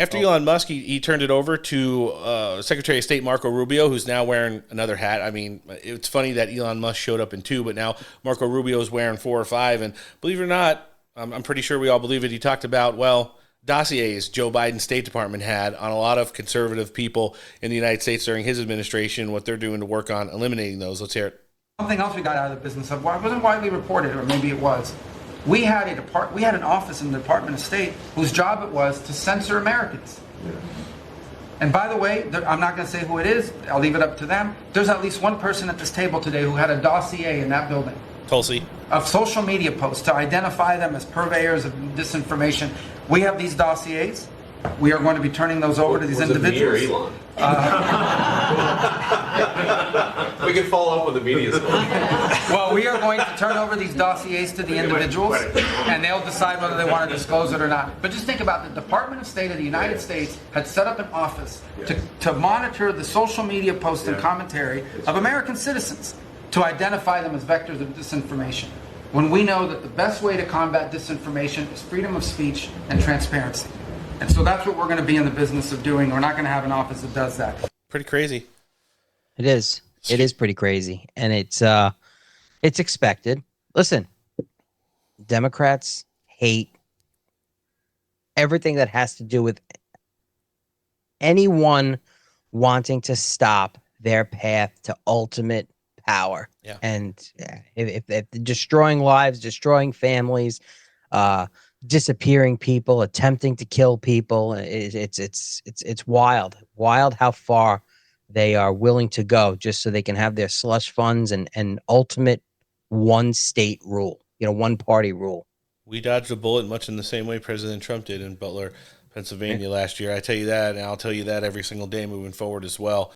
After Elon Musk, he turned it over to Secretary of State Marco Rubio, who's now wearing another hat. I mean, it's funny that Elon Musk showed up in 2, but now Marco Rubio is wearing 4 or 5. And believe it or not, I'm pretty sure we all believe it. He talked about, dossiers Joe Biden's State Department had on a lot of conservative people in the United States during his administration, what they're doing to work on eliminating those. Let's hear it. Something else we got out of the business of, it wasn't widely reported, or maybe it was. We had an office in the Department of State whose job it was to censor Americans. Yeah. And by the way, I'm not going to say who it is. I'll leave it up to them. There's at least one person at this table today who had a dossier in that building. Tulsi. Of social media posts to identify them as purveyors of disinformation. We have these dossiers. We are going to be turning those over to these individuals. Me or Elon? We can follow up with the media story. Well, we are going to turn over these dossiers to the individuals, and they'll decide whether they want to disclose it or not. But just think about the Department of State of the United States had set up an office to monitor the social media posts and commentary of American citizens to identify them as vectors of disinformation. When we know that the best way to combat disinformation is freedom of speech and transparency. And so that's what we're going to be in the business of doing. We're not going to have an office that does that. Pretty crazy. It is. It is pretty crazy. And it's expected. Listen, Democrats hate everything that has to do with anyone wanting to stop their path to ultimate power. Yeah. And if destroying lives, destroying families, disappearing people, attempting to kill people, it's wild how far they are willing to go just so they can have their slush funds and ultimate one state rule, one party rule. We dodged a bullet much in the same way President Trump did in Butler, Pennsylvania last year. I tell you that, and I'll tell you that every single day moving forward as well.